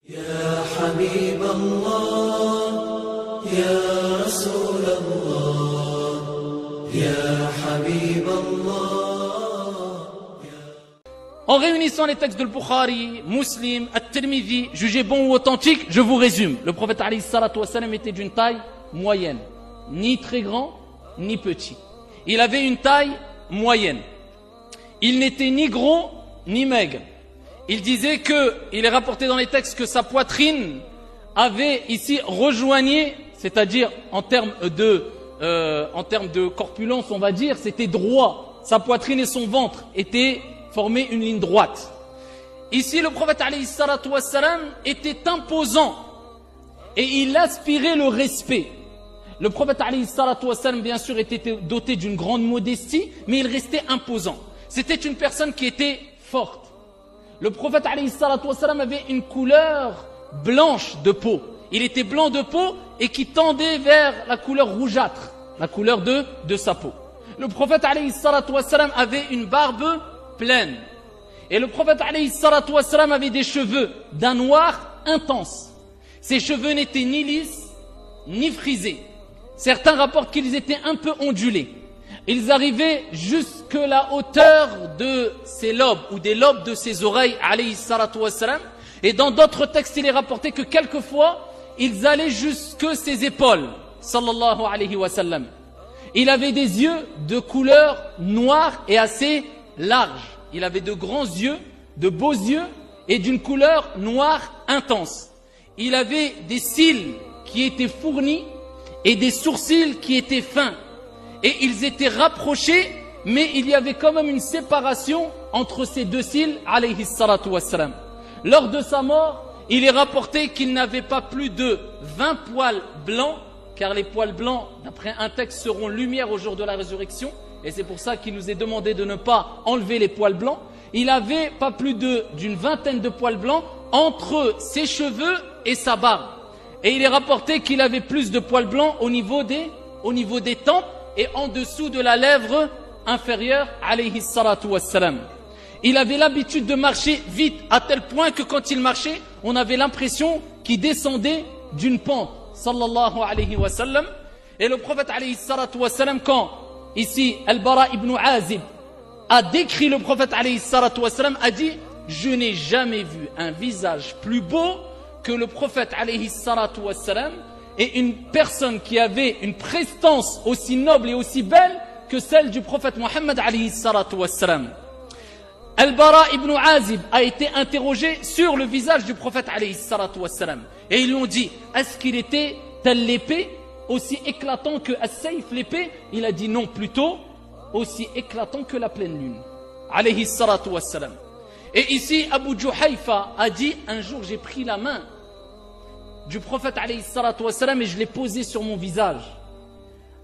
يا حبيب الله يا رسول الله يا حبيب الله. En réunissant les textes de Bukhari, Muslim, At-Tirmidhi, jugés bons ou authentiques, je vous résume. Le prophète alayhi salatu wassalam était d'une taille moyenne, ni très grand, ni petit. Il avait une taille moyenne. Il n'était ni gros, ni maigre. Il disait que, il est rapporté dans les textes que sa poitrine avait ici rejoigné, c'est-à-dire en termes de corpulence, on va dire, c'était droit. Sa poitrine et son ventre étaient formés une ligne droite. Ici, le prophète alayhi salatu wassalam était imposant et il aspirait le respect. Le prophète alayhi salatu wassalam, bien sûr, était doté d'une grande modestie, mais il restait imposant. C'était une personne qui était forte. Le prophète alayhi salatu wassalam avait une couleur blanche de peau. Il était blanc de peau et qui tendait vers la couleur rougeâtre, la couleur de sa peau. Le prophète alayhi salatu wassalam avait une barbe pleine. Et le prophète alayhi salatu wassalam avait des cheveux d'un noir intense. Ses cheveux n'étaient ni lisses, ni frisés. Certains rapportent qu'ils étaient un peu ondulés. Ils arrivaient jusque la hauteur de ses lobes ou des lobes de ses oreilles, alayhi salatu wassalam. Et dans d'autres textes, il est rapporté que quelquefois, ils allaient jusque ses épaules, sallallahu alayhi wa sallam. Il avait des yeux de couleur noire et assez large. Il avait de grands yeux, de beaux yeux et d'une couleur noire intense. Il avait des cils qui étaient fournis et des sourcils qui étaient fins. Et ils étaient rapprochés, mais il y avait quand même une séparation entre ces deux cils, alayhi salatu wassalam. Lors de sa mort, il est rapporté qu'il n'avait pas plus de 20 poils blancs, car les poils blancs, d'après un texte, seront lumière au jour de la résurrection. Et c'est pour ça qu'il nous est demandé de ne pas enlever les poils blancs. Il avait pas plus d'une vingtaine de poils blancs entre ses cheveux et sa barbe. Et il est rapporté qu'il avait plus de poils blancs au niveau des tempes et en dessous de la lèvre inférieure, alayhi salatu wassalam. Il avait l'habitude de marcher vite, à tel point que quand il marchait, on avait l'impression qu'il descendait d'une pente, sallallahu alayhi wa sallam. Et le prophète alayhi salatu wassalam, quand ici Al-Bara ibn Azib a décrit le prophète alayhi salatu wassalam, a dit: je n'ai jamais vu un visage plus beau que le prophète alayhi salatu wassalam, et une personne qui avait une prestance aussi noble et aussi belle que celle du prophète Mohammed alayhi salatu wassalam. Al-Bara ibn Azib a été interrogé sur le visage du prophète alayhi salatu wassalam. Et ils lui ont dit: est-ce qu'il était tel l'épée, aussi éclatant que as-sayf, l'épée? Il a dit non, plutôt aussi éclatant que la pleine lune, alayhi salatu wassalam. Et ici Abu Juhayfa a dit: un jour j'ai pris la main du prophète alayhi salatu wassalam et je l'ai posé sur mon visage,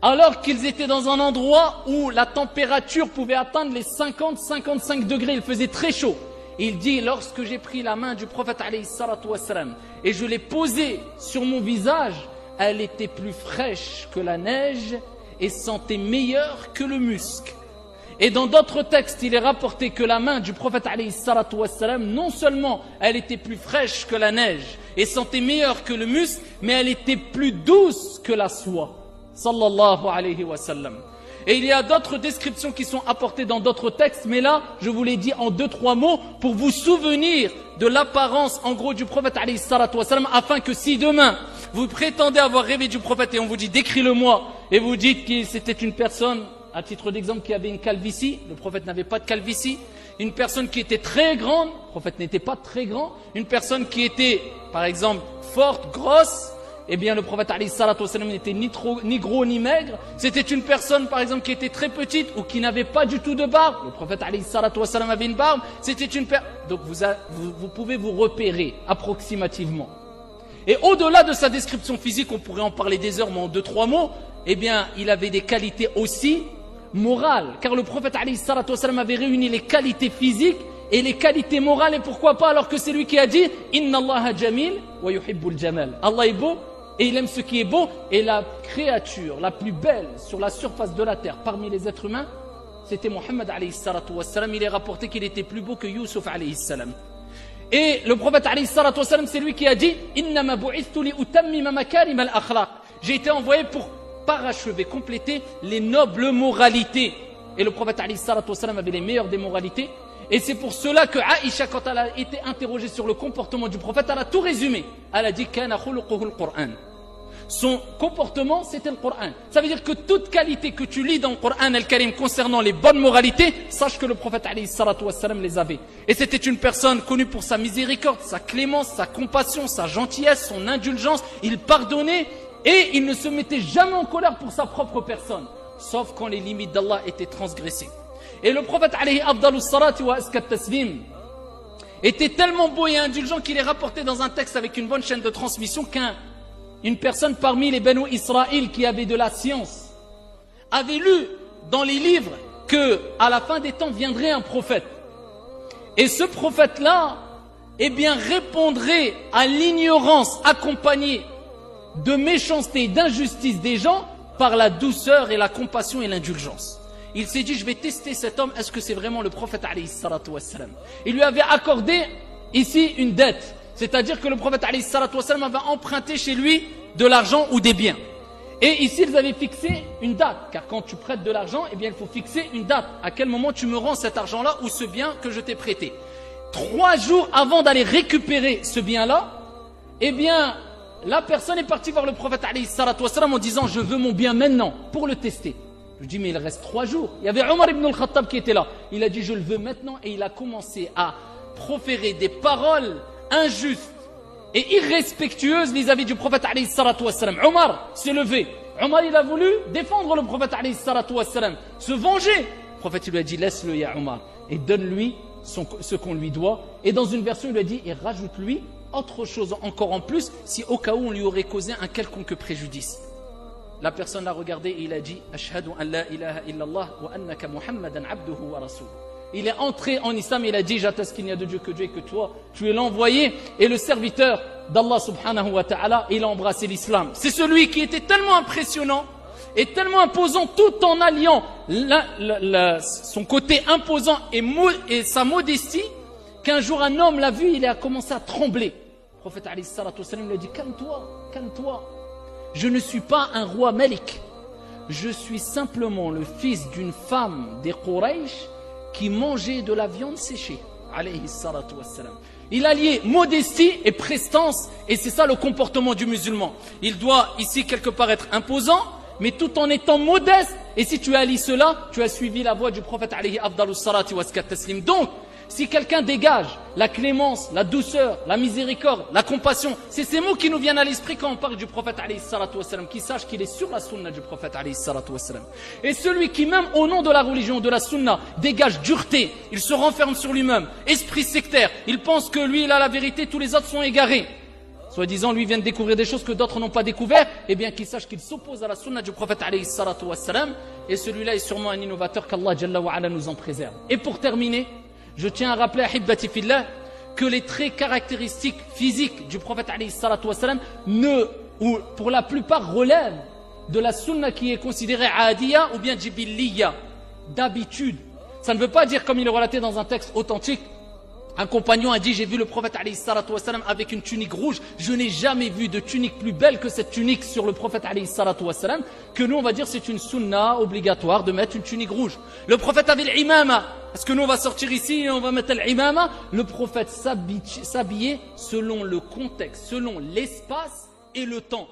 alors qu'ils étaient dans un endroit où la température pouvait atteindre les 50-55 degrés, il faisait très chaud. Et il dit: lorsque j'ai pris la main du prophète alayhi salatu wassalam et je l'ai posée sur mon visage, elle était plus fraîche que la neige et sentait meilleur que le musc. Et dans d'autres textes, il est rapporté que la main du prophète alayhi salatu wassalam, non seulement elle était plus fraîche que la neige et sentait meilleur que le musc, mais elle était plus douce que la soie, sallallahu alayhi wa sallam. Et il y a d'autres descriptions qui sont apportées dans d'autres textes, mais là, je vous l'ai dit en 2-3 mots pour vous souvenir de l'apparence, en gros, du prophète alayhi salatu wassalam, afin que si demain, vous prétendez avoir rêvé du prophète et on vous dit: décris-le-moi, et vous dites que c'était une personne, à titre d'exemple, qui avait une calvitie, le prophète n'avait pas de calvitie, une personne qui était très grande, le prophète n'était pas très grand, une personne qui était, par exemple, forte, grosse, eh bien le prophète alayhi salatu wassalam n'était ni gros ni maigre. C'était une personne, par exemple, qui était très petite ou qui n'avait pas du tout de barbe, le prophète alayhi salatu wassalam avait une barbe. C'était une personne, donc vous pouvez vous repérer approximativement. Et au-delà de sa description physique, on pourrait en parler des heures, mais en 2-3 mots, eh bien il avait des qualités aussi morales, car le prophète alayhi salatu wassalam avait réuni les qualités physiques et les qualités morales. Et pourquoi pas, alors que c'est lui qui a dit: inna allaha jamil wa yuhibbul jamal. Allah est beau et il aime ce qui est beau. Et la créature la plus belle sur la surface de la terre parmi les êtres humains, c'était Mohammed alayhi salatu wassalam. Il est rapporté qu'il était plus beau que Youssouf alayhi salam. Et le prophète alayhi salatu wassalam, c'est lui qui a dit Innama bu'ithtu li utammima makarim al-akhlaq. J'ai été envoyé pour parachever, compléter les nobles moralités. Et le prophète alayhi salatu wassalam avait les meilleures des moralités. Et c'est pour cela que Aïcha, quand elle a été interrogée sur le comportement du prophète, elle a tout résumé. Elle a dit Kana khuluquhu al-Qur'an. Son comportement, c'était le Coran. Ça veut dire que toute qualité que tu lis dans le Coran al-Karim concernant les bonnes moralités, sache que le prophète alayhi salatu wassalam les avait. Et c'était une personne connue pour sa miséricorde, sa clémence, sa compassion, sa gentillesse, son indulgence. Il pardonnait et il ne se mettait jamais en colère pour sa propre personne, sauf quand les limites d'Allah étaient transgressées. Et le prophète alayhi afdalus salati wa askat taslim était tellement beau et indulgent qu'il est rapporté dans un texte avec une bonne chaîne de transmission qu'une personne parmi les Banu Israël qui avait de la science avait lu dans les livres que à la fin des temps viendrait un prophète. Et ce prophète-là, eh bien, répondrait à l'ignorance accompagnée de méchanceté et d'injustice des gens par la douceur et la compassion et l'indulgence. Il s'est dit, je vais tester cet homme, est-ce que c'est vraiment le prophète alayhi salatu wassalam? Il lui avait accordé ici une dette. C'est-à-dire que le prophète alayhi salatu wassalam avait emprunté chez lui de l'argent ou des biens. Et ici, ils avaient fixé une date. Car quand tu prêtes de l'argent, eh bien, il faut fixer une date. À quel moment tu me rends cet argent-là ou ce bien que je t'ai prêté. 3 jours avant d'aller récupérer ce bien-là, eh bien, la personne est partie voir le prophète alayhi salatu wassalam en disant, je veux mon bien maintenant pour le tester. Je dis, mais il reste 3 jours. Il y avait Omar ibn al-Khattab qui était là. Il a dit, je le veux maintenant. Et il a commencé à proférer des paroles injustes et irrespectueuses vis-à-vis du prophète alayhi salatu wassalam. Omar s'est levé. Omar, il a voulu défendre le prophète alayhi salatu wassalam, se venger. Le prophète lui a dit, laisse-le ya Omar et donne-lui ce qu'on lui doit. Et dans une version, il lui a dit, et rajoute-lui autre chose encore en plus, si au cas où on lui aurait causé un quelconque préjudice. La personne l'a regardé et il a dit, Ashhadu an la ilaha illallah wa annaka Muhammadan abduhu wa rasuluh. Il est entré en islam et il a dit, j'atteste qu'il n'y a de Dieu que Dieu et que toi, tu es l'envoyé et le serviteur d'Allah subhanahu wa ta'ala. Il a embrassé l'islam. C'est celui qui était tellement impressionnant et tellement imposant tout en alliant son côté imposant et sa modestie qu'un jour un homme l'a vu, il a commencé à trembler. Le prophète alayhi salatu wassalam lui a dit, calme-toi, calme-toi. Je ne suis pas un roi Malik. Je suis simplement le fils d'une femme des Quraysh qui mangeait de la viande séchée. Alayhi salatu wassalam. Il a lié modestie et prestance, et c'est ça le comportement du musulman. Il doit ici quelque part être imposant, mais tout en étant modeste. Et si tu allies cela, tu as suivi la voie du prophète alayhi afdalus salati wa askat taslim. Donc, si quelqu'un dégage la clémence, la douceur, la miséricorde, la compassion, c'est ces mots qui nous viennent à l'esprit quand on parle du prophète alayhi salatu wassalam, qui sache qu'il est sur la sunna du prophète alayhi salatu wassalam. Et celui qui même au nom de la religion, de la sunna, dégage dureté, il se renferme sur lui-même, esprit sectaire, il pense que lui il a la vérité, tous les autres sont égarés. Soi-disant, lui vient de découvrir des choses que d'autres n'ont pas découvert, eh bien qu'il sache qu'il s'oppose à la sunna du prophète alayhi salatu wassalam, et celui-là est sûrement un innovateur qu'Allah jalla wa ala nous en préserve. Et pour terminer, je tiens à rappeler, ahibbati fillah, que les traits caractéristiques physiques du prophète alayhi salatu wassalam ou pour la plupart relèvent de la sunna qui est considérée adiya ou bien jibilliya, d'habitude. Ça ne veut pas dire, comme il est relaté dans un texte authentique, un compagnon a dit, j'ai vu le prophète alayhi salatu wassalam avec une tunique rouge. Je n'ai jamais vu de tunique plus belle que cette tunique sur le prophète alayhi salatu wassalam, que nous on va dire c'est une sunna obligatoire de mettre une tunique rouge. Le prophète avait l'imama. Est-ce que nous on va sortir ici et on va mettre l'imama? Le prophète s'habillait selon le contexte, selon l'espace et le temps.